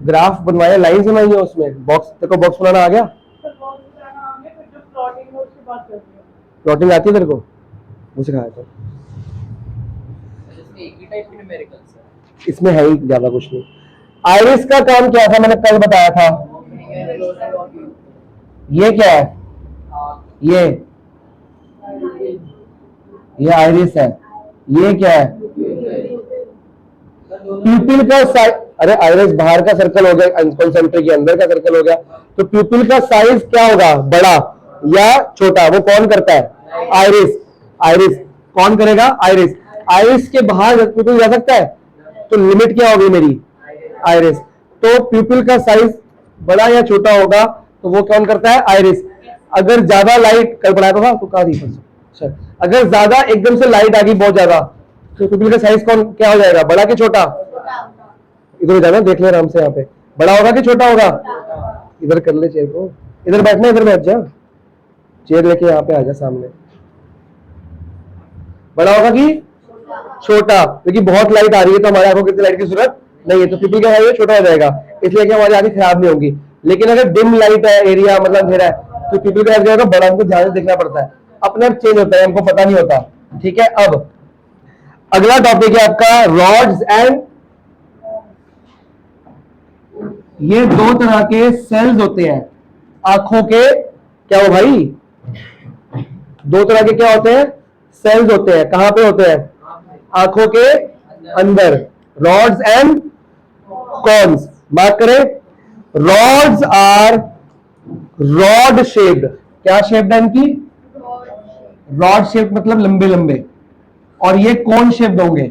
Graph बनवाया, line बनाई है उसमें, बॉक्स, तेरे को बॉक्स बनाना आ गया? प्लॉटिंग आती है तेरे को? मुझे सिखाया तो। इसमें है ही ज्यादा कुछ नहीं। आइरिस का काम क्या था, मैंने कल बताया था। ये क्या है? ये आइरिस है। ये क्या है? प्यूपिल का साइज। अरे आइरिस बाहर का सर्कल हो गया, कंसेंट्रिक के अंदर का सर्कल हो गया, तो प्यूपिल का साइज क्या होगा, बड़ा या छोटा, वो कौन करता है? आइरिस। आइरिस कौन करेगा? आइरिस। आइरिस के बाहर प्यूपिल जा सकता है, तो लिमिट क्या होगी मेरी? आइरिस। तो प्यूपिल का साइज बड़ा या छोटा होगा, तो वो कौन करता है? आइरिस। अगर ज्यादा लाइट, कल पढ़ाया था तो कहा थी, अगर ज्यादा एकदम से लाइट आ गई बहुत ज्यादा, तो प्यूपिल का साइज कौन क्या हो जाएगा, बड़ा कि छोटा? इधर जाना, देख ले आराम से, यहाँ पे बड़ा होगा कि छोटा होगा? इधर कर ले चेयर को, इधर बैठना, इधर बैठ जा, चेयर लेके यहाँ पे आ जा सामने। बड़ा होगा कि छोटा? क्योंकि बहुत लाइट आ रही है तो हमारे आंखों को कितनी लाइट की जरूरत नहीं है, तो प्यूपिल का साइज छोटा हो जाएगा, इसलिए कि हमारी आंखें खराब नहीं होंगी। लेकिन अगर डिम लाइट है, एरिया मतलब अंधेरा है, तो प्यूपिल का साइज जाएगा बड़ा, हमको ध्यान से देखना पड़ता है, अपने आप चेंज होता है, हमको पता नहीं होता। ठीक है, अब अगला टॉपिक है आपका रॉड्स एंड, ये दो तरह के सेल्स होते हैं आंखों के। क्या हो भाई? दो तरह के क्या होते हैं? सेल्स होते हैं। कहां पे होते हैं? आंखों के अंदर। Rods and cons. बात करें, रॉड्स आर रॉड शेप्ड। क्या शेप्ड है इनकी? रॉड शेप्ड मतलब लंबे लंबे, और ये कोन शेप्ड होंगे।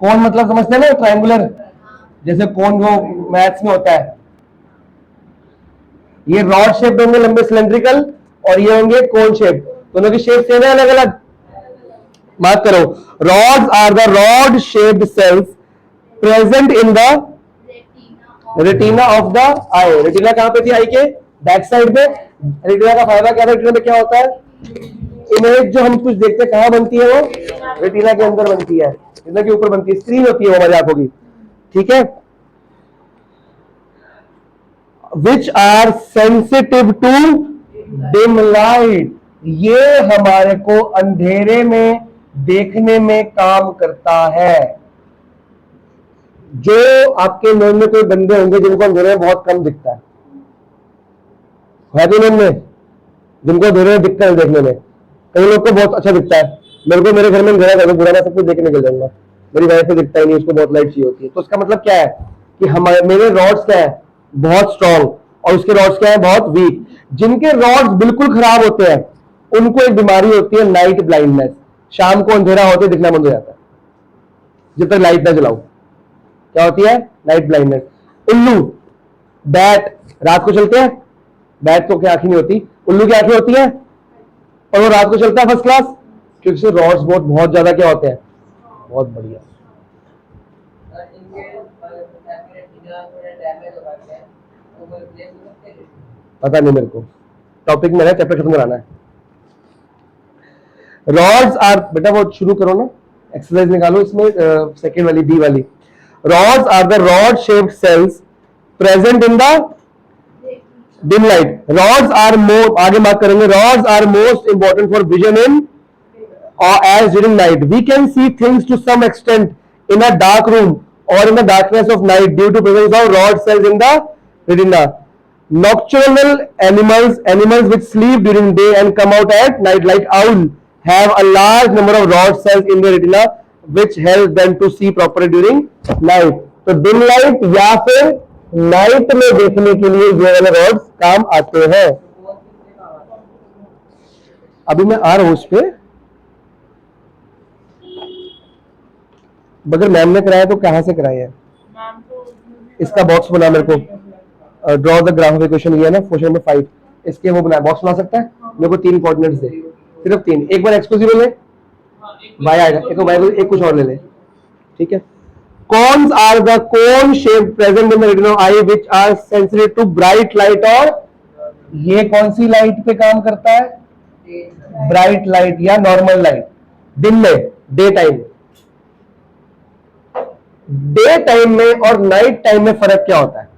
कोन मतलब समझते हैं ना, ट्रायंगुलर, जैसे कोन वो मैथ्स में होता है। ये रॉड शेप्ड होंगे, लंबे सिलेंड्रिकल, और ये होंगे कोन शेप। दोनों की शेप सेम है, अलग अलग? बात करो, rods are the rod shaped cells present in the retina of the eye. Retina कहां पे थी? आई के बैक साइड में। रेटिना का फायदा क्या है? रेटिना में क्या होता है? इमेज जो हम कुछ देखते हैं कहां बनती है? वो रेटिना के अंदर बनती है, रेटिना के ऊपर बनती है, स्क्रीन होती है वो हमारी आंखों की। ठीक है, which are sensitive to dim light. ये हमारे को अंधेरे में देखने में काम करता है। जो आपके नोन में कोई बंदे होंगे जिनको अंधेरे में बहुत कम दिखता है तो नोन में, जिनको अंधेरे में दिखता है देखने में, कई लोग को बहुत अच्छा दिखता है। मेरे को मेरे घर में अंधेरा कर दो, बुरा सब कुछ देख के निकल जाऊंगा, मेरी वाइफ को दिखता ही नहीं, उसको बहुत लाइट चाहिए होती है। तो उसका मतलब क्या है कि हमारे मेरे रॉड्स क्या है? बहुत स्ट्रॉन्ग, और उसके रॉड्स क्या है? बहुत वीक। जिनके रॉड्स बिल्कुल खराब होते हैं उनको एक बीमारी होती है, नाइट ब्लाइंडनेस। शाम को अंधेरा होते दिखना बंद हो जाता है जब तक लाइट ना जलाओ। क्या होती है? Night blindness. उल्लू, बैट रात को चलते हैं, बैट तो क्या आंखें नहीं होती, उल्लू की आंखें होती है, और वो रात को चलता है फर्स्ट क्लास, क्योंकि रॉड्स बहुत ज्यादा क्या होते हैं? बहुत बढ़िया। पता नहीं मेरे को, टॉपिक में है, चैप्टर खत्म कराना है। रॉड्स आर, बेटा वो शुरू करो ना, एक्सरसाइज निकालो इसमें, सेकेंड वाली, बी वाली। Rods are the rod shaped cells present in the dim light. Rods are more, आगे बात करेंगे, rods are most important for vision in as during night. We can see things to some extent in a dark room or in the darkness of night due to presence of rod cells in the retina. Nocturnal animals which sleep during day and come out at night like owl have a large number of rod cells in the retina which help them to see properly during night. तो dim light या फिर night में देखने के लिए ये वाले rods काम आते हैं। अभी मैं आ रहा हूं उस पे, अगर मैम ने कराया तो कहां से कराया है? इसका बॉक्स बना मेरे को, draw the graph of equation, ये है ना क्वेश्चन नंबर 5, इसके वो बना, बॉक्स बना सकता है मेरे को? 3 कोऑर्डिनेट्स दे, सिर्फ 3। एक बार एक्स को 0 ले, वाई आएगा, एक वाई को, एक कुछ और ले ले। ठीक है, cones are the cone shape present in the retina of eye which are sensitive to bright light. और ये कौन सी लाइट पे काम करता है? ब्राइट लाइट या नॉर्मल लाइट। दिन में, डे टाइम, डे टाइम में और नाइट टाइम में फर्क क्या होता है?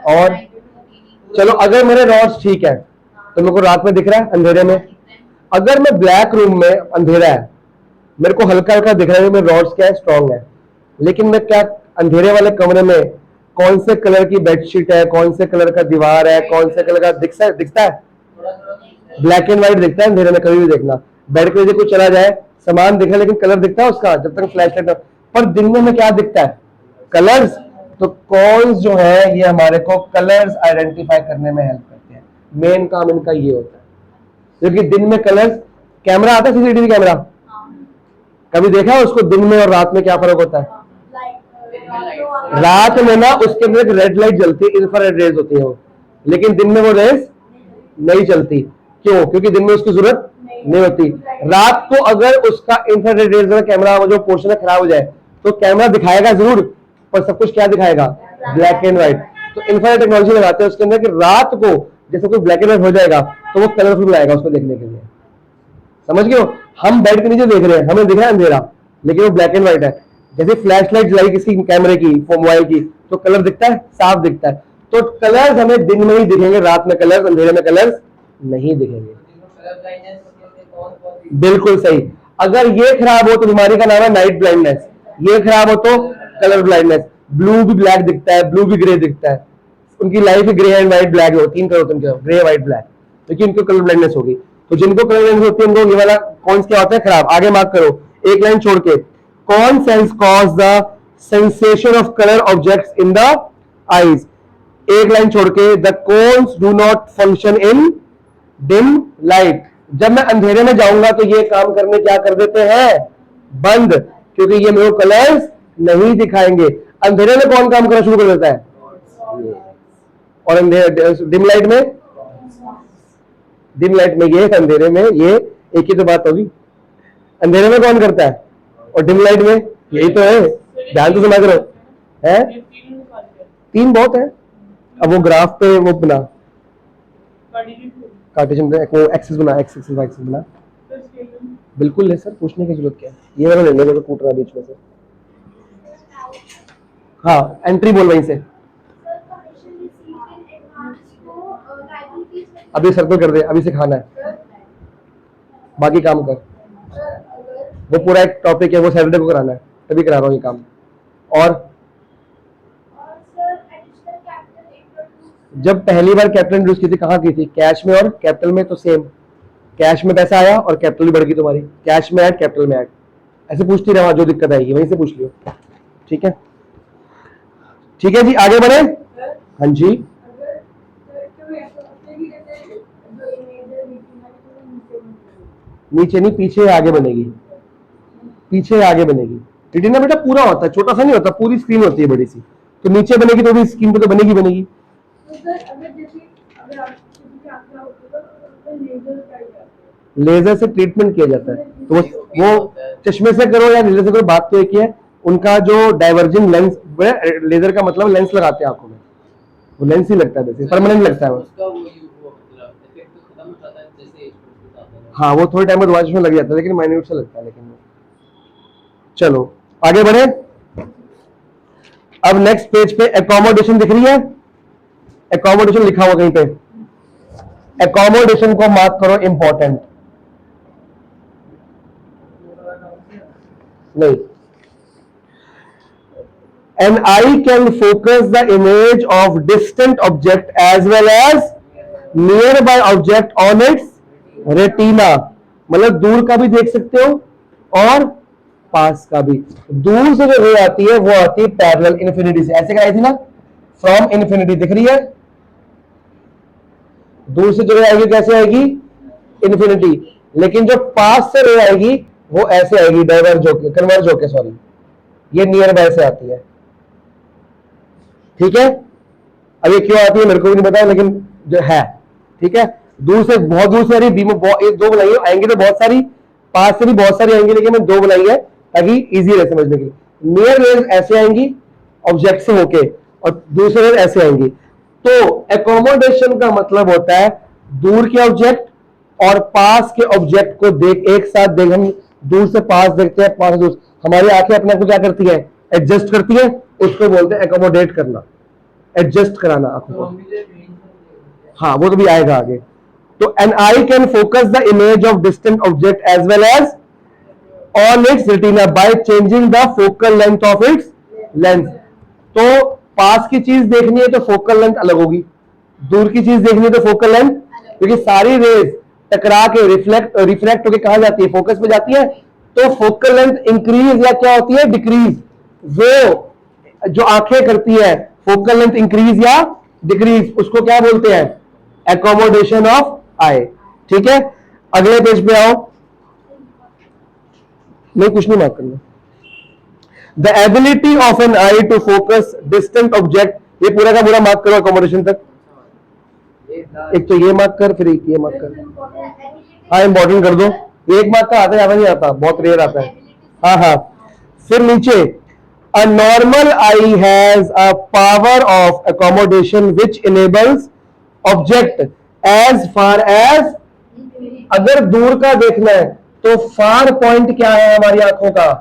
और चलो अगर मेरे रॉड्स ठीक है तो मेरे को रात में दिख रहा है अंधेरे में। अगर मैं ब्लैक रूम में अंधेरा है, मेरे को हल्का हल्का दिख रहा है मेरे रॉड्स क्या है, स्ट्रांग है, लेकिन मैं क्या अंधेरे वाले कमरे में कौन से कलर की बेडशीट है, कौन से कलर का दीवार है, कौन से कलर का दिखता है, ब्लैक एंड व्हाइट दिखता है अंधेरे में। कभी भी देखना बेड के नीचे कुछ चला जाए सामान दिख रहा है लेकिन कलर दिखता है उसका जब तक फ्लैश लाइट। पर दिन में क्या दिखता है, कलर्स। तो कॉन्स जो है ये हमारे को कलर्स आइडेंटिफाई करने में हेल्प करते हैं। मेन काम इनका ये होता है, क्योंकि दिन में कलर्स, कैमरा आता है सीसीटीवी कैमरा, कभी देखा है उसको दिन में और रात में क्या फर्क होता है? रात में ना उसके अंदर एक रेड लाइट जलती है, इंफ्रारेड रेज होती है वो, लेकिन दिन में वो रेज नहीं चलती। क्यों? क्योंकि दिन में उसकी जरूरत नहीं होती। रात को अगर उसका इंफ्रारेड रेज का कैमरा जो पोर्शन है खराब हो जाए तो कैमरा दिखाएगा जरूर, पर सब कुछ क्या दिखाएगा? Black and white. तो इंफ्रारेड टेक्नोलॉजी लगाते हैं उसके अंदर कि रात को जैसे कोई ब्लैक एंड व्हाइट हो जाएगा तो वो कलरफुल आएगा उसको देखने के लिए। समझ गए हो? हम बेड के नीचे देख रहे हैं, हमें दिख रहा है अंधेरा, लेकिन वो ब्लैक एंड व्हाइट है। जैसे फ्लैश लाइट जलाई किसी कैमरे की, मोबाइल की, तो कलर दिखता है, साफ दिखता है। तो कलर्स हमें दिन में ही दिखेंगे, रात में कलर्स, अंधेरे में कलर्स नहीं दिखेंगे। बिल्कुल सही। अगर ये खराब हो तो बीमारी का नाम है नाइट ब्लाइंडनेस, ये खराब हो तो कलर ब्लाइंडनेस। ब्लू भी ब्लैक दिखता है, ब्लू भी ग्रे दिखता है, उनकी life grey and white black हो, 3 कलर होते हैं, ग्रे व्हाइट ब्लैक, क्योंकि इनको कलर ब्लाइंडनेस होगी। तो जिनको कलर ब्लाइंडनेस होती है उनको ये वाला कौन क्या होता है? खराब। आगे मार्क करो एक लाइन छोड़ के, कौन sense cause the sensation of colour objects in the eyes. एक लाइन छोड़ के, the cons do not function in dim light. जब मैं अंधेरे में जाऊंगा तो ये काम करने क्या कर देते हैं? बंद, क्योंकि ये मेरे को कलर्स नहीं दिखाएंगे। अंधेरे में कौन काम करना शुरू कर देता है? और डिम लाइट में, डिम लाइट में ये, अंधेरे में ये, एक ही तो बात होगी। अंधेरे में कौन करता है और डिम लाइट में? यही तो है। ध्यान तो समझ रहे हो है? 3 बहुत है। अब वो ग्राफ पे वो बना कार्टेशियन वो एक्सिस बना, एक्सिस वाई एक्सिस बना। बिल्कुल है सर, पूछने की जरूरत क्या है? ये वाला ले लो जो कूट रहा है बीच में से। हाँ, एंट्री बोल वहीं से। अभी सर्कल कर दे, अभी से खाना है, बाकी काम कर। वो पूरा एक टॉपिक है, वो सैटरडे को कराना है, तभी करा रहा हूँ ये काम। और जब पहली बार कैपिटल इंट्रोड्यूस की थी, कहाँ की थी? कैश में और कैपिटल में तो सेम। कैश में पैसा आया और कैपिटल भी बढ़ गई तुम्हारी, कैश में ऐड कैपिटल में ऐड, ऐसे पूछती रहा, जो दिक्कत आएगी वहीं से पूछ लियो। ठीक है, ठीक है जी, आगे बढ़े। हाँ जी, नीचे नहीं, पीछे आगे बनेगी, पीछे आगे बनेगी। रेटिना बेटा पूरा होता है, छोटा सा नहीं होता, पूरी स्क्रीन होती है बड़ी सी, तो नीचे बनेगी तो भी स्क्रीन पे तो बनेगी बनेगी। लेजर से ट्रीटमेंट किया जाता है, तो वो चश्मे से करो या लेजर से करो, बात तो एक ही है। उनका जो डाइवर्जिंग लेंस, लेजर का मतलब लेंस लगाते हैं आंखों में, वो लेंस ही लगता है, वैसे परमानेंट लगता है वो। हाँ, वो थोड़े टाइम में दोबारा चश्मा लग जाता है, लेकिन माइन्यूट से लगता है। लेकिन चलो आगे बढ़े। अब नेक्स्ट पेज पे एकोमोडेशन दिख रही है, एकोमोडेशन लिखा हुआ कहीं पे, एकोमोडेशन को मार्क करो, इंपॉर्टेंट। नहीं, an eye can focus the image of distant object as well as nearby object on its retina। मतलब दूर का भी देख सकते हो और पास का भी। दूर से जो रे आती है वो आती है पैरेलल इन्फिनिटी से, ऐसे आई थी ना, फ्रॉम इन्फिनिटी, दिख रही है? दूर से जो रे आएगी कैसे आएगी? इन्फिनिटी। लेकिन जो पास से रे आएगी वो ऐसे आएगी, डाइवर्ज होके, कन्वर्ज होके, सॉरी, ये नियर बाय से आती है। ठीक है, अब ये क्यों आती है मेरे को भी नहीं पता, लेकिन जो है, ठीक है, दूर से, बहुत दूर से आ रही, दो बनाई है, आएंगी तो बहुत सारी, पास से भी बहुत सारी आएंगी, लेकिन मैं 2 बनाई है ताकि इजी रहे समझने के लिए। नियर रेज ऐसे आएंगी ऑब्जेक्ट से होके, और दूसरे रेज ऐसे आएंगी। तो एकोमोडेशन का मतलब होता है दूर के ऑब्जेक्ट और पास के ऑब्जेक्ट को एक साथ देख, हम दूर से पास देखते हैं, पास से दूर, हमारी आंखें अपने आप को क्या करती है? एडजस्ट करती है, उसको बोलते हैं एकोमोडेट करना, एडजस्ट कराना आंखों को। हाँ वो तो भी आएगा आगे। तो an eye can focus the image of distant object as well as on its retina by changing the focal length of its lens. तो पास की चीज देखनी है तो फोकल लेंथ अलग होगी, दूर की चीज देखनी है तो फोकल लेंथ, क्योंकि सारी रेज टकरा के रिफ्लेक्ट होके कहा जाती है, फोकस पे जाती है। तो फोकल लेंथ इंक्रीज या क्या होती है, डिक्रीज। वो जो आंखें करती है फोकल लेंथ इंक्रीज या डिक्रीज, उसको क्या बोलते हैं, एकोमोडेशन ऑफ आई। ठीक है, अगले पेज पे आओ। नहीं कुछ नहीं मार्क करना। The ability of an eye to focus distant object, ये पूरा का पूरा मार्क करो एकोमोडेशन तक। एक तो ये मार्क कर, फिर एक ये मार्क कर। हाँ इंपॉर्टेंट कर दो, एक मार्क का आता है, ज्यादा नहीं आता, बहुत रेयर आता है। हाँ हाँ, फिर नीचे a normal eye has a power of accommodation which enables object as far as, अगर दूर का देखना है तो फार पॉइंट क्या है हमारी आंखों का,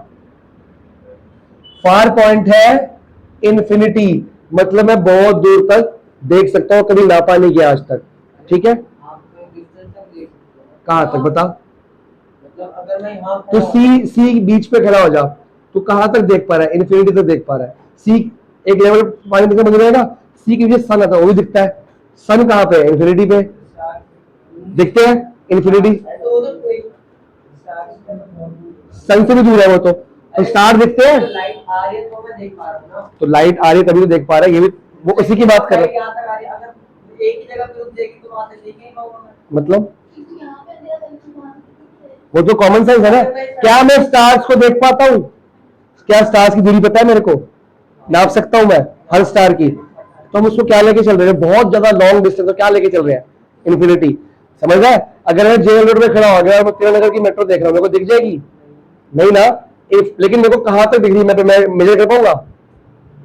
फार पॉइंट है इन्फिनिटी, मतलब मैं बहुत दूर तक देख सकता हूं, कभी नापा नहीं किया आज तक। ठीक है, कहां तक बता, अगर मैं तो सी बीच पे खड़ा हो जा, तो कहां तक देख पा रहा है, इन्फिनिटी तक देख पा रहा है। सी एक लेवल पानी दिखना बंद रहेगा, सी के पीछे सन आता है वो भी दिखता है, सन कहां पे है, इन्फिनिटी पे दिखते हैं, इन्फिनिटी सन से भी दूर है वो, तो स्टार दिखते हैं, लाइट आ रही है तो मैं देख पा रहा हूं ना, तो लाइट आ रही है तभी तो देख पा रहा है, ये भी वो इसी की बात कर रहे हैं। अगर एक ही जगह पे देखें तो वहां से देख नहीं पाऊंगा, मतलब वो तो कॉमन सेंस है ना। क्या मैं स्टार्स को देख पाता हूँ, क्या स्टार्स की दूरी पता है मेरे को, नाप सकता हूं मैं हर स्टार की, तो हम उसको क्या लेके चल रहे हैं, बहुत ज्यादा लॉन्ग डिस्टेंस, तो क्या लेके चल रहे हैं, इन्फिनिटी। समझ रहा है, अगर मैं जेएल रोड पे खड़ा हो गया और मैं तिरुनगर की मेट्रो देख रहा हूँ, मेरे को दिख जाएगी नहीं ना, लेकिन मेरे को कहां तक दिख रही है, मैं मेजर कर पाऊंगा,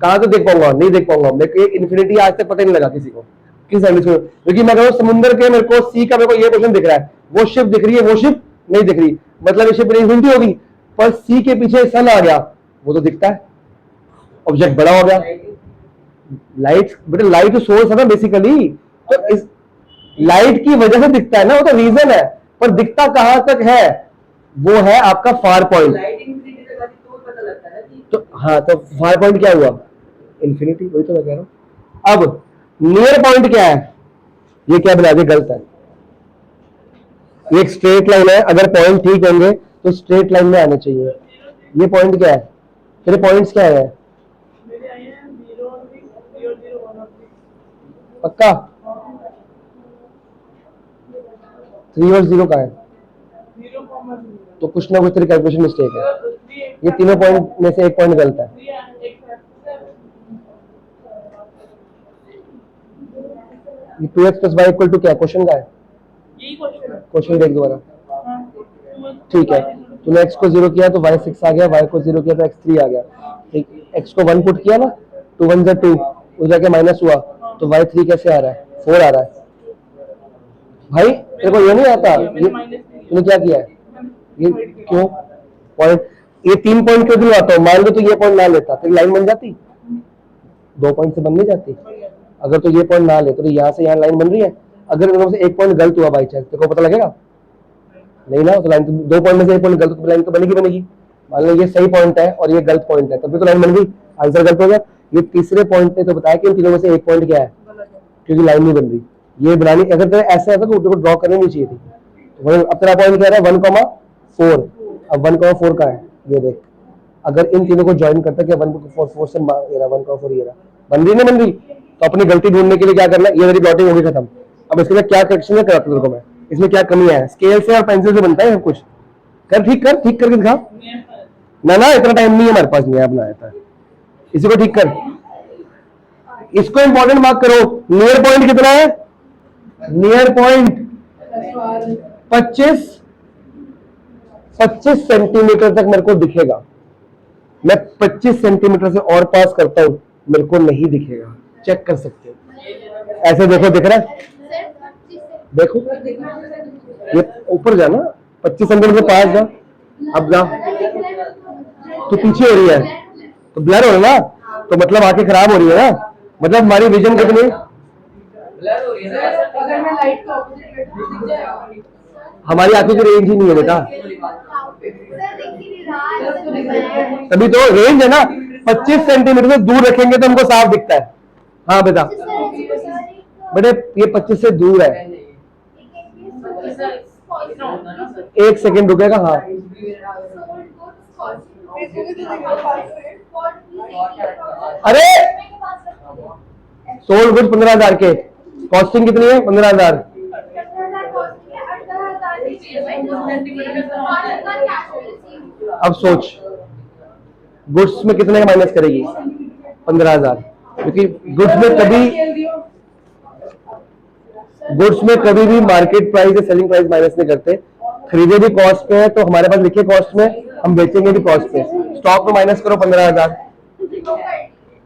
कहां तक देख पाऊंगा, नहीं देख पाऊंगा। मेरे को इन्फिनिटी आज तक पता नहीं लगा किसी को, किस एंगल, क्योंकि मैं कहूँ समुद्र के, मेरे को सी का मेरे को ये क्वेश्चन दिख रहा है, वो शिप दिख रही है, वो शिप नहीं दिख रही, मतलब ये शिप इन्फिनिटी होगी, पर सी के पीछे सन आ गया, वो तो दिखता है, ऑब्जेक्ट बड़ा हो गया। लाइट बेटे, लाइट तो सोर्स है ना बेसिकली, तो इस लाइट की वजह से दिखता है ना, वो तो रीजन है, पर दिखता कहां तक है, वो है आपका फार पॉइंट। तो हाँ, तो फार पॉइंट क्या हुआ, इन्फिनिटी, वही तो मैं कह रहा हूं। अब नियर पॉइंट क्या है, ये क्या बना दिया, गलत है, ये एक स्ट्रेट लाइन है, अगर पॉइंट ठीक होंगे तो स्ट्रेट लाइन में आने चाहिए। ये पॉइंट क्या है, तेरे पॉइंट्स क्या है, पक्का 3 और 0 का है, तो कुछ ना कुछ तेरी कैलकुलेशन मिस्टेक है, ये तीनों पॉइंट में से एक पॉइंट गलत है। ये 2x + y = क्या, क्वेश्चन का है, क्वेश्चन देख दोबारा। ठीक है, तूने x को 0 किया तो y 6 आ गया, y को 0 किया तो x 3 आ गया, ठीक, x को 1 पुट किया ना, 2 1 2, वो जाके माइनस हुआ, तो y 3 कैसे आ रहा है, 4 आ रहा है। भाई तेरे को ये नहीं आता, ये तूने क्या किया है, ये क्यों पॉइंट, ये 3 पॉइंट क्यों दिलवाता हूँ, मान लो तो ये पॉइंट ना लेता, तेरी लाइन बन जाती, 2 पॉइंट से बन नहीं जाती। अगर तो ये पॉइंट ना ले तो यहाँ से यहाँ लाइन बन रही है, अगर इनमें से एक पॉइंट गलत हुआ बाई चांस, तेरे को पता लगेगा नहीं ना, तो लाइन तो 2 पॉइंट में से एक पॉइंट गलत, तो लाइन तो बनेगी बनेगी। मान लो ये सही पॉइंट है और ये गलत पॉइंट है, तब भी तो लाइन बन गई, आंसर गलत हो गया। ये तीसरे पॉइंट ने तो बताया कि इन तीनों में से एक पॉइंट क्या है, क्योंकि लाइन नहीं बन रही, ये बनानी, अगर तेरे ऐसा है तो ड्रॉ करनी नहीं चाहिए थी। तो अब तेरा पॉइंट क्या है, 1,4, अब 1,4 का है, ये देख, अगर इन तीनों को ज्वाइन करता क्या 1,4 से 1,4 ये रहा, बन रही नहीं बन रही, तो अपनी गलती ढूंढने के लिए क्या करना, ये मेरी प्लॉटिंग होगी खत्म। अब इसके लिए क्या करेक्शन है कराता तेरे को मैं, इसमें क्या कमी है, स्केल से और पेंसिल से बनता है सब कुछ, कर ठीक करके दिखा ना, इतना टाइम नहीं है हमारे पास, नहीं बनाया था, इसी को ठीक कर, इसको इंपॉर्टेंट मार्क करो। नियर पॉइंट कितना है, नियर पॉइंट 25 सेंटीमीटर तक मेरे को दिखेगा, मैं 25 सेंटीमीटर से और पास करता हूं, मेरे को नहीं दिखेगा, चेक कर सकते हो, ऐसे देखो, दिख रहा है, देखो ये ऊपर जाना, 25 सेंटीमीटर पास जा, अब जा, तो पीछे हो रही है तो ब्लर हो रहा ना, तो मतलब आंखें खराब हो रही है ना, मतलब हमारी विजन कितनी, ब्लर हो रही है ना। अगर मैं लाइट के ऑपोजिट बैठूं तो दिख जाएगा। हमारी आंखों की रेंज ही नहीं है बेटा, तभी तो रेंज है ना, 25 सेंटीमीटर से दूर रखेंगे तो हमको साफ दिखता है। हाँ बेटा, बेटे ये 25 से दूर है, एक सेकेंड रुकेगा। हाँ अरे सोल्ड गुड 15,000 के, कॉस्टिंग कितनी है? 15,000। अब सोच गुड्स में कितने का माइनस करेगी? 15,000, क्योंकि गुड्स में कभी भी मार्केट प्राइस या सेलिंग प्राइस माइनस नहीं करते। खरीदे भी कॉस्ट पे है तो हमारे पास लिखे कॉस्ट में, हम बेचेंगे भी कॉस्ट पे। स्टॉक में माइनस करो 15,000,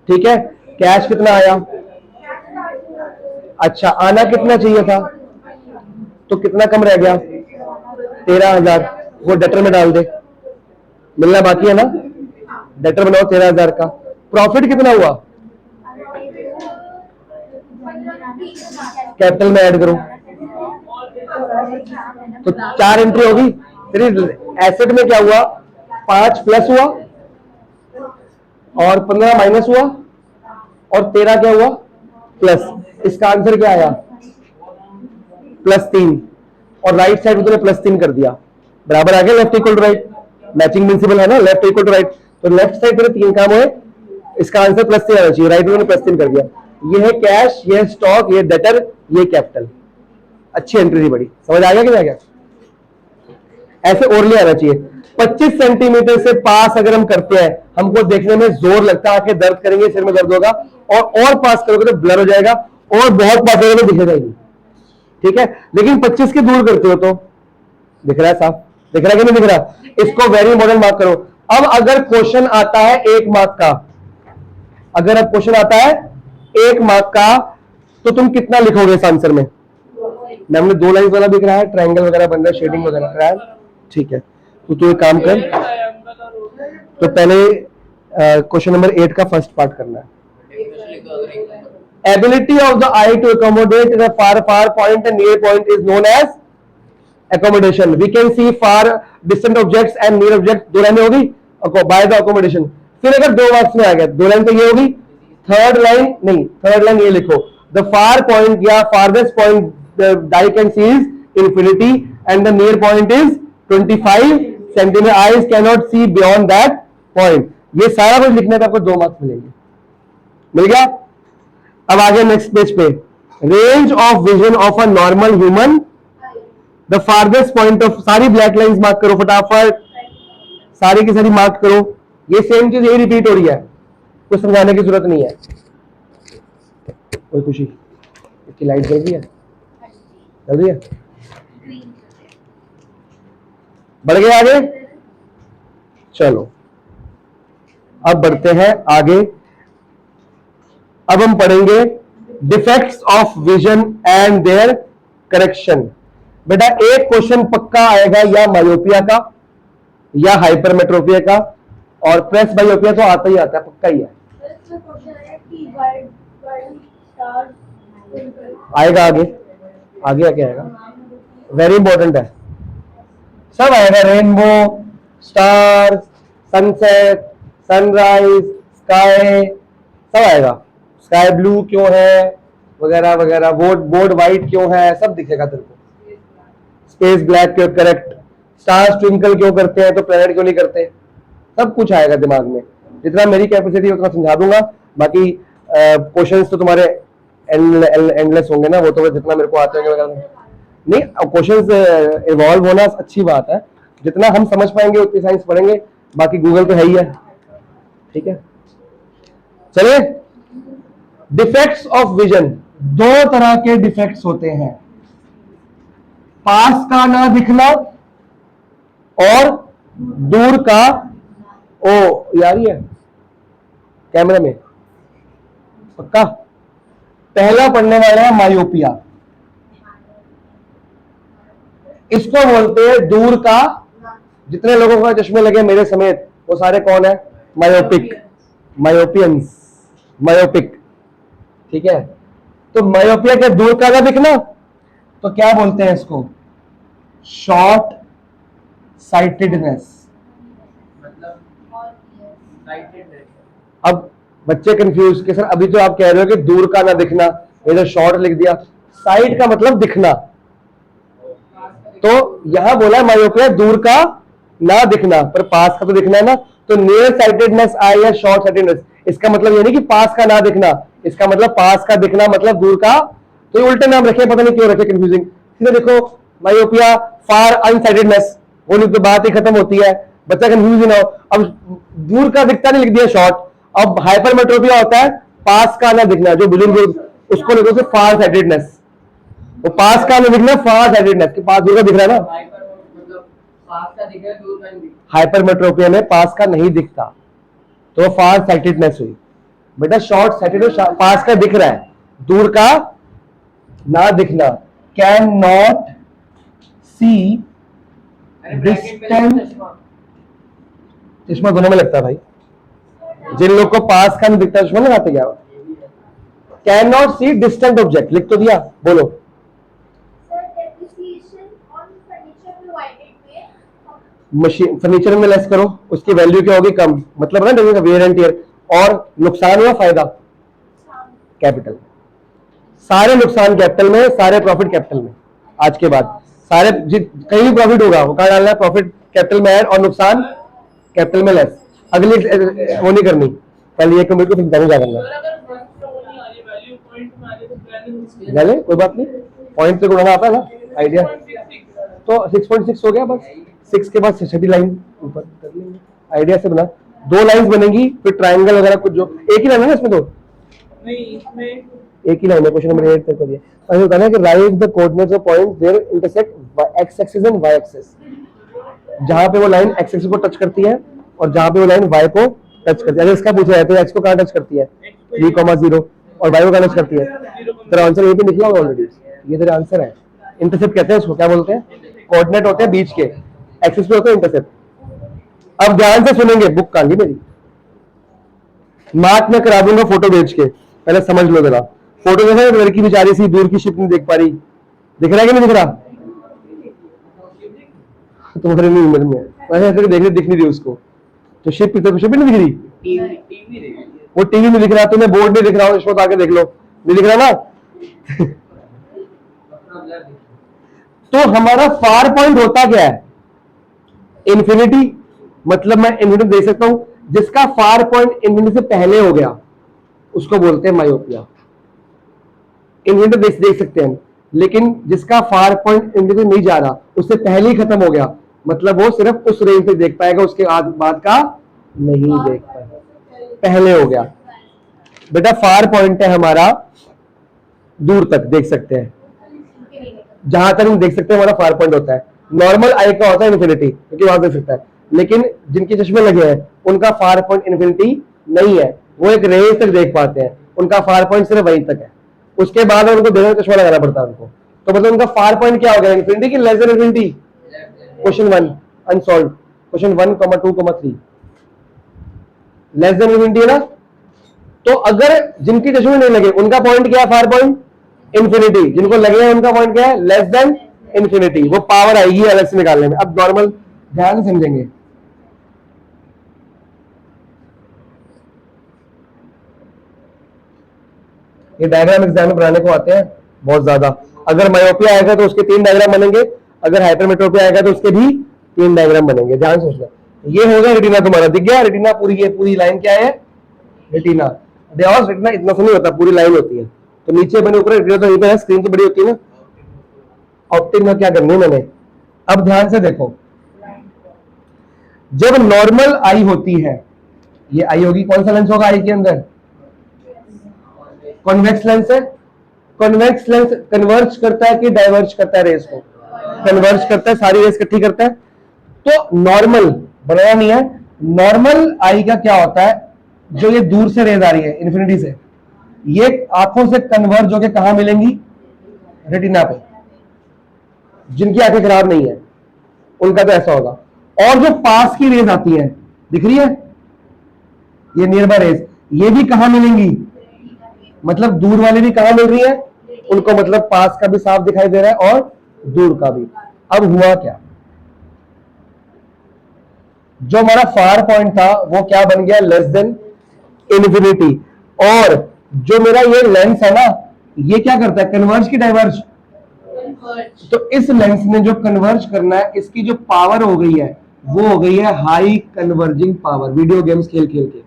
ठीक है। कैश कितना आया? अच्छा आना कितना चाहिए था, तो कितना कम रह गया? 13,000। वो डेटर में डाल दे, मिलना बाकी है ना, डेटर बनाओ 13,000 का। प्रॉफिट कितना हुआ? कैपिटल में ऐड करो तो 4 एंट्री होगी। फिर एसेट में क्या हुआ? 5 प्लस हुआ और 15 माइनस हुआ और 13 क्या हुआ? प्लस। इसका आंसर क्या आया? +3। और राइट साइड उन्होंने +3 कर दिया, बराबर आ गया। Left equal to right, matching principle है ना, लेफ्ट इक्वल टू राइट। तो लेफ्ट साइड मेरे 3 काम हुए, इसका आंसर +3 आना चाहिए, राइट उन्होंने +3 कर दिया। ये है कैश, ये है स्टॉक, ये डेटर, ये कैपिटल। अच्छी एंट्री थी, बड़ी समझ आ गया कि नहीं आ गया? ऐसे ओरली आना चाहिए। 25 सेंटीमीटर से पास अगर हम करते हैं, हमको देखने में जोर लगता है, आंखें दर्द करेंगे, सिर में दर्द होगा, और पास करोगे तो ब्लर हो जाएगा, और बहुत पास करोगे तो दिखेगा ही नहीं, ठीक है। लेकिन 25 के दूर करते हो तो दिख रहा है साफ, दिख रहा है कि नहीं दिख रहा? इसको वेरी इंपॉर्टेंट मार्क करो। अब अगर क्वेश्चन आता है 1 मार्क का, अगर अब क्वेश्चन आता है 1 मार्क का, तो तुम कितना लिखोगे इस आंसर में? हमने 2 लाइन वाला दिख रहा है, ट्रायंगल वगैरह बन रहा है, शेडिंग वगैरह कर रहा है, ठीक है। तो तू एक काम कर, तो पहले क्वेश्चन नंबर 8 का फर्स्ट पार्ट करना है। Ability of the eye to accommodate the far point and near point is known as accommodation. We can see far distant objects and near objects, 2 line होगी by the accommodation। फिर अगर 2 marks में आ गया, 2 line तो ये होगी, third line नहीं, third line ये लिखो, the far point या farthest point the eye can see is infinity and the near point is 25 centimeter, eyes cannot see beyond that point। ये सारा कुछ लिखने पे आपको 2 मार्क्स मिलेंगे। मिल गया? अब आगे नेक्स्ट पेज पे, range of vision of a normal human, the farthest point of, सारी ब्लैक लाइंस मार्क करो फटाफट, सारी की सारी मार्क करो। ये सेम चीज यही रिपीट हो रही है, कुछ समझाने की जरूरत नहीं है। कोई खुशी, इसकी लाइट जल रही है, जल रही है, बढ़ गए आगे। चलो अब बढ़ते हैं आगे। अब हम पढ़ेंगे defects of vision and their correction. बेटा एक क्वेश्चन पक्का आएगा, या मायोपिया का या हाइपरमेट्रोपिया का, और प्रेस बायोपिया तो आता ही आता है, पक्का ही है, आएगा आगे, आगे आगे आएगा, वेरी इंपॉर्टेंट है, सब आएगा। Rainbow, star, sunset, sunrise, sky, सब आएगा। स्काई ब्लू क्यों है वगैरह वगैरह, बोर्ड वाइट क्यों है, सब दिखेगा तेरे को। स्पेस ब्लैक क्यों, करेक्ट। स्टार्स ट्विंकल क्यों करते हैं तो प्लैनेट क्यों नहीं करते, सब कुछ आएगा दिमाग में। जितना मेरी कैपेसिटी उतना समझा दूंगा, बाकी क्वेश्चंस तो तुम्हारे एंडलेस होंगे ना, वो तो जितना मेरे को आते होंगे वगैरह नहीं। क्वेश्चंस इवॉल्व होना अच्छी बात है, जितना हम समझ पाएंगे उतनी साइंस पढ़ेंगे, बाकी गूगल तो है ही है, ठीक है। चलिए, डिफेक्ट्स ऑफ विजन, 2 तरह के डिफेक्ट्स होते हैं, पास का ना दिखना और दूर का। ओ यार ये कैमरे में पक्का, पहला पढ़ने वाला है मायोपिया, इसको बोलते हैं दूर का। जितने लोगों को चश्मे लगे मेरे समेत, वो सारे कौन है? मायोपिक, मायोपियंस। मायोपिक, ठीक है। तो मायोपिया क्या, दूर का ना दिखना, तो क्या बोलते हैं इसको, शॉर्ट साइटेडनेस। मतलब साइटेड। अब बच्चे कंफ्यूज कि सर अभी तो आप कह रहे हो कि दूर का ना दिखना, ये तो शॉर्ट लिख दिया, साइड का मतलब दिखना, तो यहां बोला मायोपिया दूर का ना दिखना, पर पास का तो दिखना है ना, तो नियर साइटेडनेस आई या शॉर्ट साइटेडनेस, इसका मतलब ये नहीं कि पास का ना दिखना, इसका मतलब पास का दिखना मतलब दूर का, तो ये उल्टे नाम रखे, पता नहीं क्यों रखे, कंफ्यूजिंग। सीधे देखो मायोपिया फार अनसाइटेडनेस, वो तो बात ही खत्म होती है, बच्चा कंफ्यूज ना हो। अब दूर का दिखता नहीं लिख दिया शॉर्ट, अब हाइपरमेट्रोपिया होता है पास का ना दिखना, जो बुजुर्ग उसको लिखो से फार साइटेडनेस, वो पास का ना दिखना फार साइटेडनेस, कि पास दूर का दिख रहा है ना, मतलब पास का दिख रहा है, दूर का नहीं दिख हाइपरमेट्रोपिया में पास का नहीं दिखता, तो फार साइटेडनेस हुई। बेटा शॉर्ट साइटेड पास का दिख रहा है, दूर का ना दिखना, कैन नॉट सी अरे ब्रैकेट पे डिस्टेंट, चश्मा। चश्मा दोनों में लगता है भाई, जिन लोग को पास का नहीं दिखता चश्मा लगाते क्या, can not see distant object, लिख तो दिया, बोलो। मशीन फर्नीचर में लेस करो, उसकी वैल्यू क्या होगी, कम, मतलब ना वेयर एंड टियर, और नुकसान हुआ फायदा कैपिटल, सारे नुकसान कैपिटल में, सारे प्रॉफिट कैपिटल में, आज के बाद सारे कहीं भी प्रॉफिट होगा वो कहा डालना है, प्रॉफिट कैपिटल में ऐड और नुकसान कैपिटल में लेस। अगली वो नहीं करनी, पहले ये कमिट को समझाने क्या करना है, कोई बात नहीं, पॉइंट से गुणा आता है ना आइडिया, तो 6.6 हो गया बस, 6 के बाद छठी लाइन ऊपर कर लेंगे, आइडिया से बना, 2 लाइंस बनेगी, फिर ट्रायंगल वगैरह कुछ, जो एक ही लाइन है ना इसमें, तो नहीं इसमें एक ही लाइन है, क्वेश्चन नंबर 8 तक कर दिया। ऐसे होता है ना कि write the coordinates of point their intersect X axis and Y axis, जहां पे वो लाइन एक्स एक्सिस को टच करती है और जहां पे वो लाइन वाई को टच करती है, अगर इसका पूछा जाए तो एक्स को कहां टच करती है, 3,0 और वाई को कहां टच करती है, तेरा आंसर यही पे निकला होगा ऑलरेडी, ये तेरा आंसर है। इंटरसेप्ट कहते हैं उसको, क्या बोलते हैं, कोऑर्डिनेट होते हैं बीच के, एक्सिस पे होते हैं इंटरसेप्ट। अब ध्यान से सुनेंगे, बुक कांगी मेरी, मार्क में करा दूंगा फोटो भेज के, पहले समझ लो जरा, फोटो देखा है, लड़की बेचारी सी दूर की शिप नहीं देख पा रही, दिख रहा है कि नहीं दिख रहा, तुम्हारे नहीं उम्र में वैसे ऐसे देख रही, दिख नहीं रही उसको, तो शिप तो शिप नहीं दिख रही, टीवी वो टीवी में दिख रहा, तुम्हें बोर्ड में दिख रहा हो, इसको आके देख लो, नहीं दिख रहा ना। तो हमारा फार पॉइंट होता क्या है, इन्फिनिटी, मतलब मैं इन्फिनिटी देख सकता हूं, जिसका फार पॉइंट इन्फिनिटी से पहले हो गया उसको बोलते हैं मायोपिया, इन्फिनिटी देख सकते हैं, लेकिन जिसका फार पॉइंट इन्फिनिटी नहीं जा रहा, उससे पहले ही खत्म हो गया, मतलब वो सिर्फ उस रेंज से देख पाएगा, उसके बाद का नहीं देख पाएगा, पहले हो गया। बेटा फार पॉइंट है हमारा, दूर तक देख सकते हैं, जहां तक हम देख सकते हैं हमारा फार पॉइंट होता है। नॉर्मल आई का होता है इन्फिनिटी, क्योंकि वहां देख सकता है, लेकिन जिनके चश्मे लगे हैं उनका फार पॉइंट इन्फिनिटी नहीं है, वो एक रेंज तक देख पाते हैं, उनका फार पॉइंट सिर्फ वहीं तक है, उसके बाद उनको देखने चश्मा लगाना पड़ता है उनको, तो मतलब उनका फार पॉइंट क्या हो गया, इन्फिनिटी की less than infinity. Question 1 unsolve, question 1, 2, 3 less than infinity है ना, तो अगर जिनकी चश्मे नहीं लगे उनका पॉइंट क्या है, फार पॉइंट इन्फिनिटी, जिनको लगे हैं उनका पॉइंट क्या है, लेस देन इन्फिनिटी, वो पावर आएगी अलग से निकालने में। अब नॉर्मल ध्यान से समझेंगे, ये डायग्राम एग्जाम में बनाने को आते हैं बहुत ज्यादा, अगर मायोपिया आएगा तो उसके 3 डायग्राम बनेंगे, अगर हाइपरमेट्रोपिया आएगा तो उसके भी 3 डायग्राम बनेंगे, ध्यान से सोचना। ये होगा रेटिना, तुम्हारा दिख गया रेटिना, पूरी ये पूरी लाइन क्या है, रेटिना। डियोस रेटिना इतना से नहीं होता, पूरी लाइन होती है, तो नीचे बने ऊपर रेटिना, तो यहीं पे स्क्रीन तो बड़ी होती है ना, ऑप्टिक में क्या करनी है मैंने। अब ध्यान से देखो, जब नॉर्मल आई होती है, ये आई होगी, कौन सा लेंस होगा आई के अंदर, कॉन्वेक्स लेंस है, कॉन्वेक्स लेंस कन्वर्ज करता है कि डाइवर्ज करता है रेस को, कन्वर्ज करता है, सारी रेस इकट्ठी करता है। तो नॉर्मल बनाया नहीं है, नॉर्मल आई का क्या होता है, जो ये दूर से रेज आ रही है इन्फिनिटी से, ये आंखों से कन्वर्ज होकर कहां मिलेंगी, रेटिना पे, जिनकी आंखें खराब नहीं है उनका तो ऐसा होगा। और जो पास की रेज आती है, दिख रही है, ये नियर बाय रेज, ये भी कहां मिलेंगी, मतलब दूर वाले भी कहां मिल रही है उनको, मतलब पास का भी साफ दिखाई दे रहा है और दूर का भी। अब हुआ क्या, जो हमारा फार पॉइंट था वो क्या बन गया, लेस देन इन्फिनिटी। और जो मेरा ये लेंस है ना, ये क्या करता है, कन्वर्ज की डाइवर्ज। तो इस लेंस ने जो कन्वर्ज करना है, इसकी जो पावर हो गई है वो हो गई है high converging power. Video games खेल खेल के,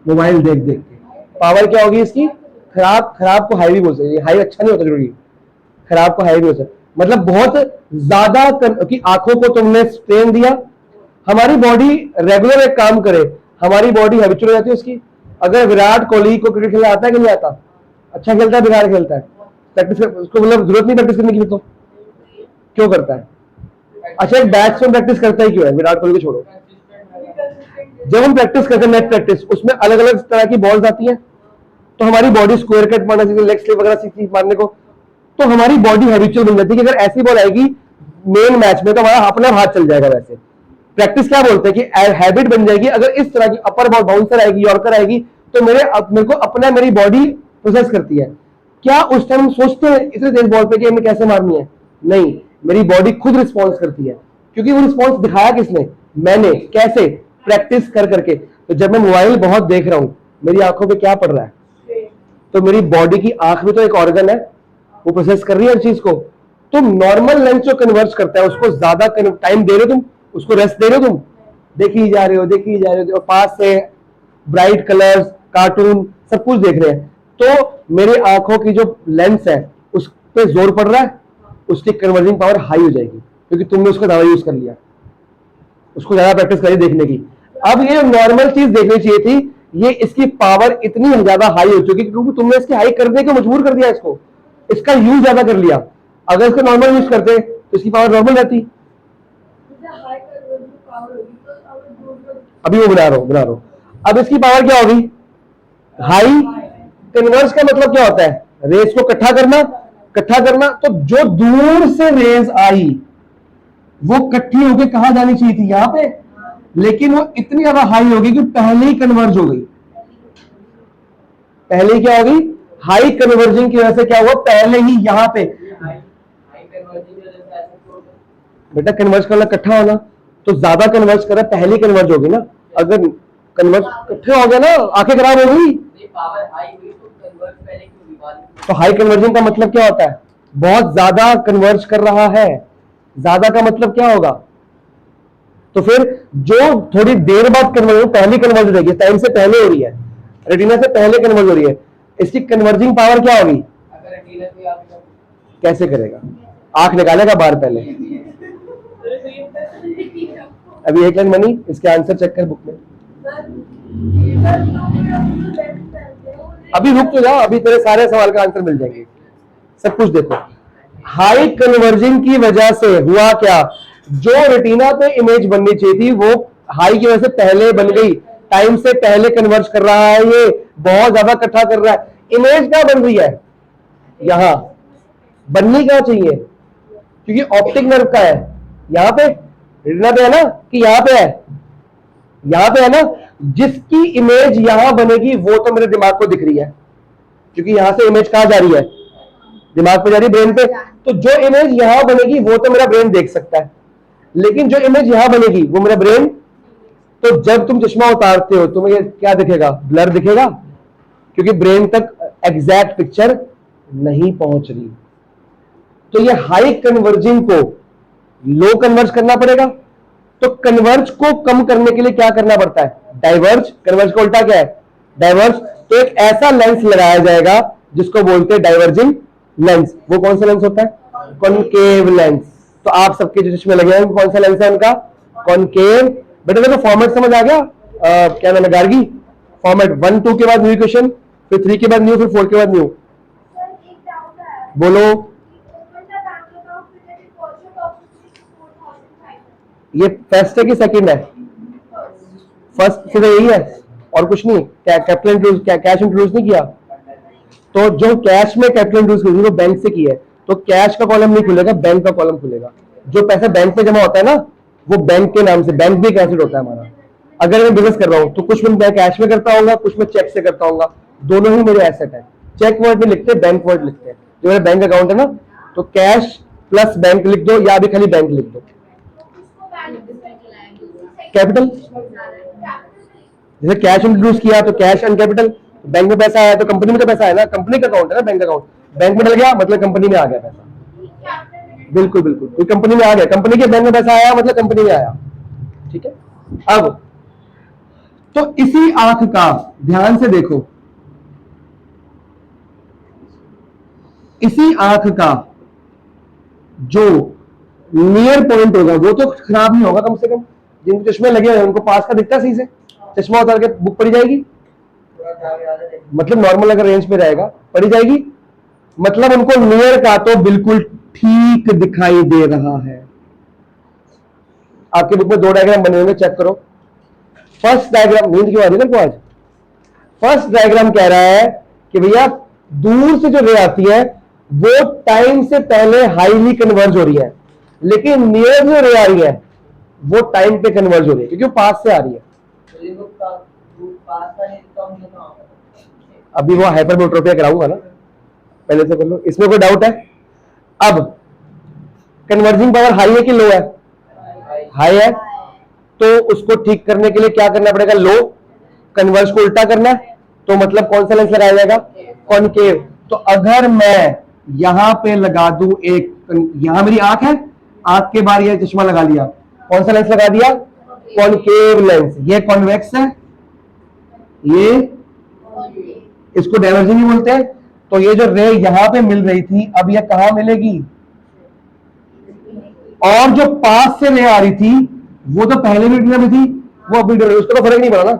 मोबाइल देख देख के पावर क्या होगी इसकी, खराब खराब को हाई भी बोल सकते हैं, हाई अच्छा नहीं होता जरूरी, खराब को हाई भी हो सकता, मतलब बहुत ज्यादा कि आंखों को तुमने स्ट्रेन दिया, हमारी बॉडी रेगुलर एक काम करे, हमारी बॉडी हैबिचुअल हो जाती है उसकी। अगर विराट कोहली को क्रिकेट खेलना आता है कि नहीं आता, अच्छा खेलता है, बिगाड़ खेलता है, प्रैक्टिस उसको मतलब जरूरत नहीं प्रैक्टिस करने की, तो क्यों करता है। अच्छा एक बैट्समैन प्रैक्टिस करता ही क्यों है, विराट कोहली को छोड़ो, जब हम प्रैक्टिस करते हैं नेट प्रैक्टिस, उसमें अलग अलग तरह की बॉल्स आती हैं, तो हमारी बॉडी स्क्वायर कट मारना सीखती है, लेग स्लिप वगैरह सीखती है मारने को, तो हमारी बॉडी हैबिचुअल बन जाती है कि अगर ऐसी बॉल आएगी मेन मैच में तो हमारा अपना हाथ चल जाएगा। वैसे प्रैक्टिस क्या बोलते हैं कि हैबिट बन जाएगी, अगर इस तरह की अपर बॉल बाउंसर आएगी, यॉर्कर आएगी, तो मेरे को अपना मेरी बॉडी प्रोसेस करती है। क्या उस टाइम सोचते हैं इतने तेज बॉल पे कि हमें कैसे मारनी है, नहीं, मेरी बॉडी खुद रिस्पॉन्स करती है, क्योंकि वो रिस्पॉन्स दिखाया किसने, मैंने, कैसे, प्रैक्टिस कर करके। तो जब मैं मोबाइल बहुत देख रहा हूं, मेरी आंखों पे क्या पड़ रहा है, तो मेरी बॉडी की आंख भी तो एक ऑर्गन है, वो प्रोसेस कर रही है हर चीज को। तो नॉर्मल लेंस जो कन्वर्ज करता है उसको ज्यादा टाइम दे रहे हो तुम, उसको रेस्ट दे रहे हो तुम, देखी जा रहे हो देखी जा रहे हो, और पास से ब्राइट कलर्स, कार्टून सब कुछ देख रहे हैं, तो मेरी आंखों की जो लेंस है उस पर जोर पड़ रहा है, उसकी कन्वर्जिंग पावर हाई हो जाएगी, क्योंकि तुमने उसका ज्यादा यूज कर लिया, उसको ज्यादा प्रैक्टिस करी देखने की। अब ये नॉर्मल चीज देखनी चाहिए थी, ये इसकी पावर इतनी ज्यादा हाई हो चुकी क्योंकि तुमने इसकी हाई करने को मजबूर कर दिया, इसको इसका यूज ज्यादा कर लिया। अगर इसका नॉर्मल यूज करते तो इसकी पावर नॉर्मल रहती। अभी वो बना रहा हूं। अब इसकी पावर क्या होगी, हाई। कन्वर्ज का मतलब क्या होता है, रेस को इकट्ठा करना। तो जो दूर से रेस आई वो इकट्ठी होकर कहां जानी चाहिए थी, यहां पे, लेकिन वो इतनी ज्यादा हाई होगी कि पहले ही कन्वर्ज हो गई। पहले ही क्या होगी, हाई कन्वर्जिंग की वजह से क्या हुआ, पहले ही यहां पे, बेटा कन्वर्ज करना इकट्ठा होना, तो ज्यादा कन्वर्ज कर रहा है, पहले कन्वर्ज होगी ना। अगर कन्वर्ज इकट्ठे हो गया ना, आंखें खराब हो गई। तो हाई कन्वर्जन का मतलब क्या होता है, बहुत ज्यादा कन्वर्ज कर रहा है। ज्यादा का मतलब क्या होगा, तो फिर जो थोड़ी देर बाद कन्वर्ज, पहली कन्वर्ज हो जाएगी, टाइम से पहले हो रही है, रेटिना से पहले कन्वर्ज हो रही है, इसकी कन्वर्जिंग पावर क्या होगी, कैसे करेगा, आंख निकालेगा बाहर पहले। अभी एक लाइन मनी, इसके आंसर चेक कर बुक में। अभी रुक तो जाओ, अभी तेरे सारे सवाल का आंसर मिल जाएंगे, सब कुछ देखो। हाई कन्वर्जिंग की वजह से हुआ क्या, जो रेटिना पे इमेज बननी चाहिए थी वो हाई की वजह से पहले बन गई, टाइम से पहले कन्वर्ज कर रहा है, ये बहुत ज्यादा इकट्ठा कर रहा है। इमेज क्या बन रही है, यहां बननी क्या चाहिए, क्योंकि ऑप्टिक नर्व का है, यहां पे रेटिना पे है ना, कि यहां पे है ना, जिसकी इमेज यहां बनेगी वो तो मेरे दिमाग को दिख रही है, क्योंकि यहां से इमेज कहां जा रही है, दिमाग पे जा रही है, ब्रेन पे। तो जो इमेज यहां बनेगी वो तो मेरा ब्रेन देख सकता है, लेकिन जो इमेज यहां बनेगी वो मेरा ब्रेन, तो जब तुम चश्मा उतारते हो तुम्हें क्या दिखेगा, ब्लर दिखेगा, क्योंकि ब्रेन तक एग्जैक्ट पिक्चर नहीं पहुंच रही। तो ये हाई कन्वर्जिंग को लो कन्वर्ज करना पड़ेगा, तो कन्वर्ज को कम करने के लिए क्या करना पड़ता है, डाइवर्ज। कन्वर्ज का उल्टा क्या है, डाइवर्ज। तो एक ऐसा लेंस लगाया जाएगा जिसको बोलते हैं डाइवर्जिंग लेंस। वो कौन सा लेंस होता है, कॉनकेव लेंस। तो आप सबके जो चश्मे लगे हैं कौन सा लेंस है उनका, कॉनकेव। बेटा देखो फॉर्मेट समझ आ गया, क्या नाम है गार्गी, फॉर्मेट 1 2 के बाद न्यू क्वेश्चन, फिर 3 के बाद न्यू, फिर 4 के बाद न्यू। बोलो, ये फर्स्ट है कि सेकंड है, फर्स्ट सीधा यही है और कुछ नहीं। कैपिटल इंट्रोड्यूस, कैश इंट्रोड्यूस नहीं किया, तो जो कैश में कैपिटल इंट्रोड्यूस की वो बैंक से की है, तो कैश का कॉलम नहीं खुलेगा, बैंक का कॉलम खुलेगा। जो पैसा बैंक में जमा होता है ना वो बैंक के नाम से, बैंक भी एक एसेट होता है हमारा। अगर मैं बिजनेस कर रहा हूं तो कुछ मैं कैश में करता हूँ, कुछ मैं चेक से करता हूँ, दोनों ही मेरे एसेट है। चेक वर्ड में लिखते हैं, बैंक वर्ड लिखते हैं। जो मेरा बैंक अकाउंट है ना, तो कैश प्लस बैंक लिख दो या अभी खाली बैंक लिख दो। कैपिटल, जैसे कैश इंट्रोड्यूस किया तो कैश एंड कैपिटल, बैंक में पैसा आया तो कंपनी में तो पैसा है ना, कंपनी का अकाउंट है ना बैंक अकाउंट, बैंक में डल गया मतलब कंपनी में आ गया पैसा। बिल्कुल बिल्कुल, कोई कंपनी में आ गया, कंपनी के बैंक में पैसा आया मतलब कंपनी में आया। ठीक है, अब तो इसी आंख का ध्यान से देखो, इसी आंख का जो नियर पॉइंट होगा वो तो खराब नहीं होगा, कम से कम जिनको चश्मे लगे हुए हैं उनको पास का दिखता सही से, चश्मा उतार के बुक पड़ी जाएगी, मतलब नॉर्मल अगर रेंज पे रहेगा पड़ी जाएगी, मतलब उनको नियर का तो बिल्कुल ठीक दिखाई दे रहा है। आपके बुक में 2 डायग्राम बने होंगे, चेक करो। फर्स्ट डायग्राम, नींद क्यों आ रही है ना आज? फर्स्ट डायग्राम कह रहा है कि भैया दूर से जो रे आती है वो टाइम से पहले हाईली कन्वर्ज हो रही है, लेकिन नियर जो रे आ रही है वो टाइम पे कन्वर्ज हो रही है क्योंकि वो पास से आ रही है। अभी वो हाइपरमेट्रोपिया कराऊंगा ना, पहले से कर लो। इसमें कोई डाउट है? अब कन्वर्जिंग पावर हाई है कि लो है? हाई है, तो उसको ठीक करने के लिए क्या करना पड़ेगा? लो कन्वर्ज को उल्टा करना है, तो मतलब कौन सा लेंस लगाया जाएगा? कॉनकेव। तो अगर मैं यहां पे लगा दूं एक, यहां मेरी आंख है, आंख के बाहर ये चश्मा लगा लिया, कौन सा लेंस लगा दिया? Concave lens. ये कॉन्वेक्स है, ये इसको डाइवर्जिंग ही बोलते हैं। तो ये जो रे यहां पे मिल रही थी, अब ये कहां मिलेगी? और जो पास से रे आ रही थी वो तो पहले भी डर रही थी, वो अभी डर रही, उसको तो फर्क नहीं पड़ा ना,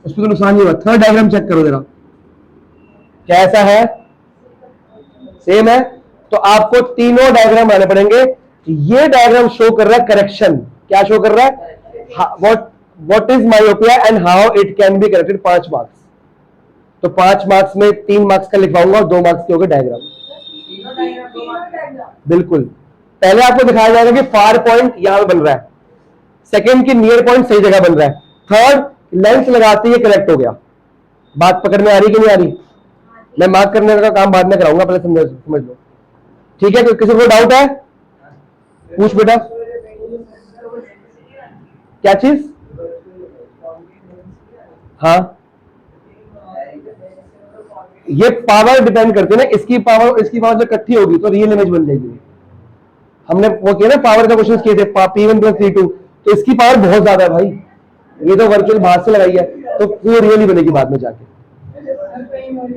उसको तो नुकसान नहीं हुआ। थर्ड डायग्राम चेक करो जरा, कैसा है? सेम है। तो आपको तीनों डायग्राम बनाने पड़ेंगे। ये डायग्राम शो कर रहा है करेक्शन। क्या शो कर रहा है? What is myopia and how it can be corrected. 5 marks. तो 5 मार्क्स में 3 मार्क्स का लिखवाऊंगा और 2 मार्क्स के होंगे डायग्राम। बिल्कुल, पहले आपको दिखाया जाएगा कि फार पॉइंट यहां पे बन रहा है, सेकंड की नियर पॉइंट सही जगह बन रहा है, थर्ड लेंस लगाते ही करेक्ट हो गया। बात पकड़ में आ रही कि नहीं आ रही? मैं मार्क करने का काम बाद में कराऊंगा, पहले समझ लो। ठीक है, किसी को डाउट है? पूछ बेटा। क्या चीज? हाँ, ये पावर डिपेंड करती है ना, इसकी पावर जब इकट्ठी होगी तो रियल इमेज बन जाएगी। हमने वो किया ना पावर का क्वेश्चन किए थे, P1 + P2, तो इसकी पावर बहुत ज्यादा है भाई, ये तो वर्चुअल बाहर से लगाई है, तो वो रियली बनेगी बाद में जाके।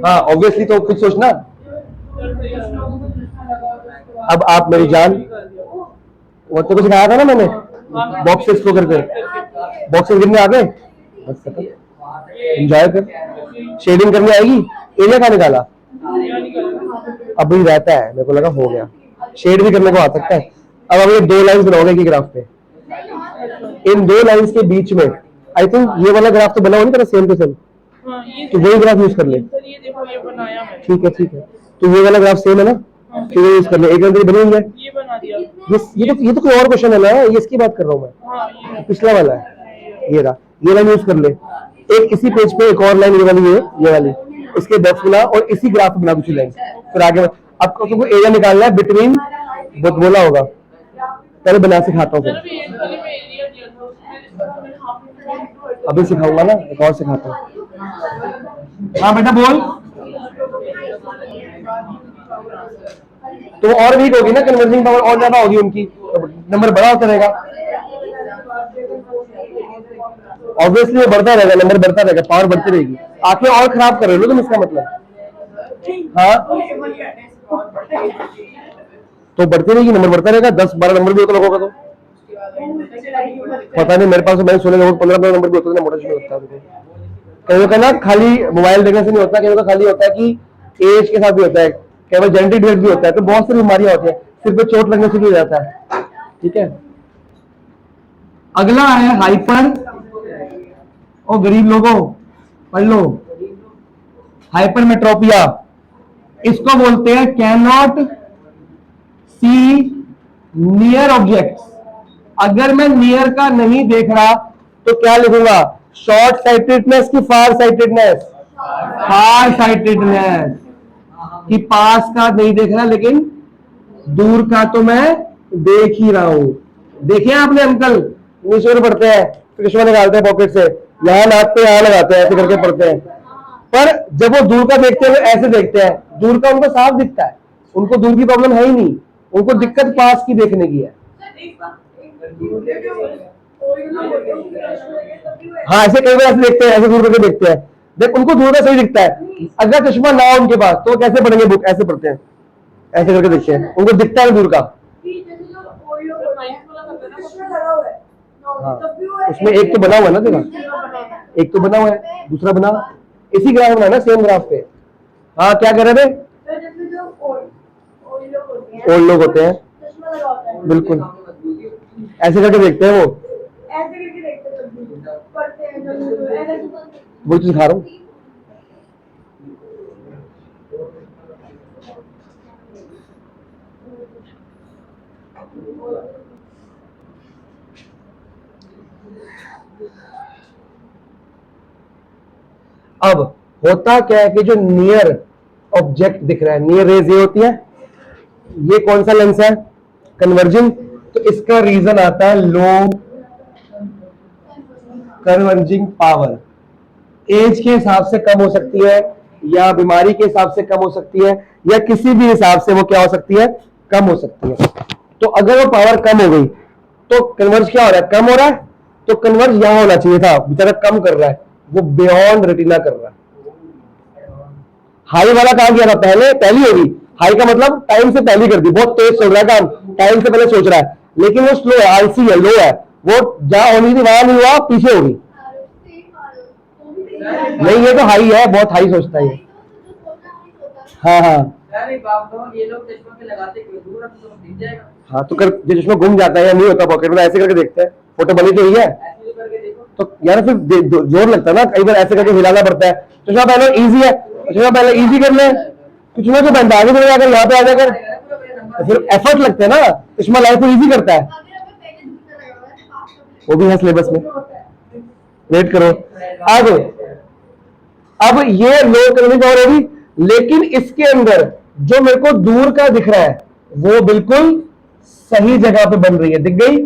हाँ ऑब्वियसली, तो कुछ सोचना। अब आप मेरी जान, वो तो कुछ सिखाया था ना मैंने, बॉक्सेस को करके, बॉक्सेस गिरने आ गए, बस खत्म। एंजॉय कर, शेडिंग करने आएगी, एरिया का निकाला अभी रहता है, मेरे को लगा हो गया, शेड भी करने को आ सकता है। अब हम ये 2 लाइंस बनाओगे की ग्राफ पे, इन 2 लाइंस के बीच में आई थिंक ये वाला ग्राफ तो बना हो नहीं तेरा सेम टू सेम, तो वही ग्राफ यूज कर ले। ठीक है ठीक है, तो ये वाला ग्राफ सेम है ना, तो ये यूज कर ले। एक नंबर बनी हुई है, ये बना दिया। ये तो कोई और क्वेश्चन है ना, ये इसकी बात कर रहा हूँ मैं, पिछला वाला है, ये रहा, ये लाइन यूज कर ले। एक इसी पेज पे एक और लाइन ये वाली है, ये वाली, इसके बॉक्स बना और इसी ग्राफ बना दूसरी लाइन, फिर आगे अब तुमको एरिया निकालना है बिटवीन, बहुत बोला होगा, पहले बना सिखाता हूँ, अभी सिखाऊंगा ना, एक और सिखाता हूँ। हाँ बेटा बोल। तो और वीक होगी ना, कन्वर्जिंग पावर और ज्यादा होगी उनकी, तो नंबर बड़ा होता रहेगा, ऑब्वियसली वो बढ़ता रहेगा, नंबर बढ़ता रहेगा, पावर बढ़ती रहेगी। आंखें और खराब कर रहे हो तुम, इसका मतलब। हाँ तो बढ़ती रहेगी, नंबर बढ़ता रहेगा, 10-12 नंबर भी होता लोगों का, तो पता नहीं, मेरे पास मैंने सुने लोग 15 नंबर भी होता है, मोटा नहीं होता है। कहीं का ना खाली मोबाइल देखने से नहीं होता, कहीं का खाली होता है कि एज के साथ भी होता है, केवल जेनेटिक डिफेक्ट भी होता है, तो बहुत सारी बीमारियां होती है, सिर पे चोट लगने से भी हो जाता है। ठीक है, अगला है हाइपर, और गरीब लोगों पढ़ लो, हाइपरमेट्रोपिया, इसको बोलते हैं can not see near objects. अगर मैं नियर का नहीं देख रहा तो क्या लिखूंगा, शॉर्ट साइटेडनेस की फार साइटेडनेस, फार साइटेडनेस कि पास का नहीं देख रहा लेकिन दूर का तो मैं देख ही रहा हूं। देखिए आपने अंकल न्यूज़पेपर पढ़ते हैं, फिर चश्मा निकालते हैं पॉकेट से, यहां नाक पे यहां लगाते हैं, ऐसे करके पढ़ते हैं, पर जब वो दूर का देखते हैं वो ऐसे देखते हैं, दूर का उनको साफ दिखता है, उनको दूर की प्रॉब्लम है ही नहीं, उनको दिक्कत पास की देखने की है। हाँ ऐसे कई बार ऐसे देखते हैं, ऐसे दूर करके देखते हैं, देख उनको दूर का सही दिखता है, अगर चश्मा ना हो उनके पास तो वो कैसे पढ़ेंगे बुक, ऐसे पढ़ते हैं, ऐसे करके देखते हैं, उनको दिखता है दूर का। हाँ उसमें एक तो बना हुआ है ना तेरा, एक तो बना हुआ है, दूसरा बना इसी ग्राफ में है ना, सेम ग्राफ पे। हाँ क्या कह रहे थे, ओल्ड लोग होते हैं, बिल्कुल ऐसे करके देखते हैं वो, वही तो सिखा रहा हूँ। अब होता क्या है कि जो नियर ऑब्जेक्ट दिख रहा है, नियर रेज ये होती है, ये कौन सा लेंस है, कन्वर्जिंग, तो इसका रीजन आता है लो कन्वर्जिंग पावर, एज के हिसाब से कम हो सकती है, या बीमारी के हिसाब से कम हो सकती है, या किसी भी हिसाब से वो क्या हो सकती है, कम हो सकती है। तो अगर वो पावर कम हो गई तो कन्वर्ज क्या हो रहा है, कम हो रहा है, तो कन्वर्ज यहां होना चाहिए था, बेचारा कम कर रहा है, वो बियॉन्ड रेटिना कर रहा है। हाई वाला कहां गया था, पहली होगी, हाई का मतलब टाइम से पहले कर दी, बहुत तेज चल रहा है काम, टाइम से पहले सोच रहा है, लेकिन वो स्लो है, आलसी है, लो है, वो जहां होनी थी वहां नहीं हुआ, पीछे होगी। नहीं ये तो हाई है, बहुत हाई सोचता है ये। हाँ हाँ अरे बाप रे, ये लोग चश्मा पे लगाते क्यों, दूर तो दिख जाएगा। हाँ तो कर जो चश्मा घूम जाता है या नहीं होता पॉकेट में, ऐसे करके देखते हैं, फोटो बनी तो हुई है, ऐसे भी करके देखो। तो यार फिर जोर लगता है ना, कई बार ऐसे करके हिलाना पड़ता है। चश्मा पहले इजी है, चश्मा पहले इजी कर ले, चश्मा तो पहनता आगे बढ़ जाकर यहाँ पे आ जाकर, तो फिर एफर्ट लगते हैं ना, चश्मा लाइफ को इजी करता है, वो भी है सिलेबस में, वेट करो आगे। अब ये लो करने की और होगी, लेकिन इसके अंदर जो मेरे को दूर का दिख रहा है वो बिल्कुल सही जगह पे बन रही है, दिख गई,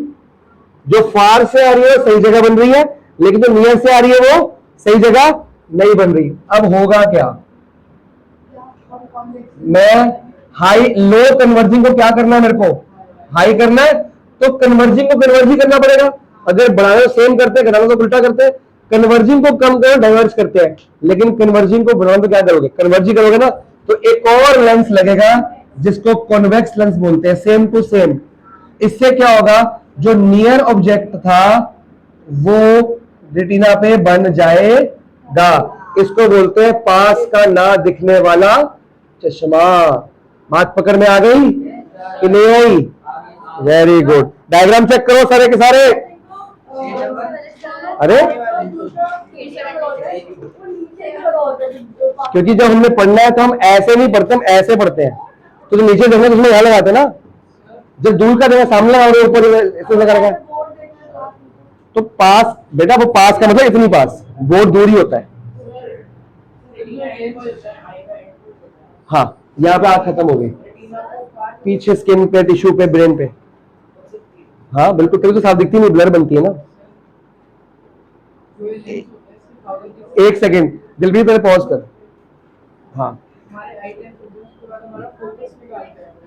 जो फार से आ रही है वो सही जगह बन रही है, लेकिन जो नियर से आ रही है वो सही जगह नहीं बन रही। अब होगा क्या, मैं हाई लो कन्वर्जिंग को क्या करना है, मेरे को हाई करना है, तो कन्वर्जिंग को कन्वर्ज ही करना पड़ेगा, अगर बढ़ाना सेम करते हैं, घटाना तो उल्टा करते हैं, कन्वर्जिंग को कम करो डाइवर्ज करते हैं, लेकिन कन्वर्जिंग को बढ़ाना तो क्या करोगे, कन्वर्ज ही करोगे ना, तो एक और लेंस लगेगा जिसको कॉन्वेक्स लेंस बोलते हैं, सेम टू सेम। इससे क्या होगा, जो नियर ऑब्जेक्ट था वो रेटिना पे बन जाएगा, इसको बोलते हैं पास का ना दिखने वाला चश्मा। बात पकड़ में आ गई कि नहीं आई, वेरी गुड, डायग्राम चेक करो सारे के सारे, अरे क्योंकि जब हमने पढ़ना है तो हम ऐसे नहीं पढ़ते, हम ऐसे पढ़ते हैं, तो नीचे देखना तो उसमें यहां लगाते हैं ना, जब दूर का देखा सामने लगा ऊपर ऐसे लगा रखा है, तो पास बेटा वो पास का मतलब इतनी पास, बोर्ड दूर ही होता है। हाँ यहाँ पे आग खत्म हो गई, पीछे स्किन पे, टिश्यू पे, ब्रेन पे, हाँ बिल्कुल, तभी तो साफ दिखती नहीं, ब्लर बनती है ना। एक सेकेंड दिलप्रीत पहले पॉज कर, हाँ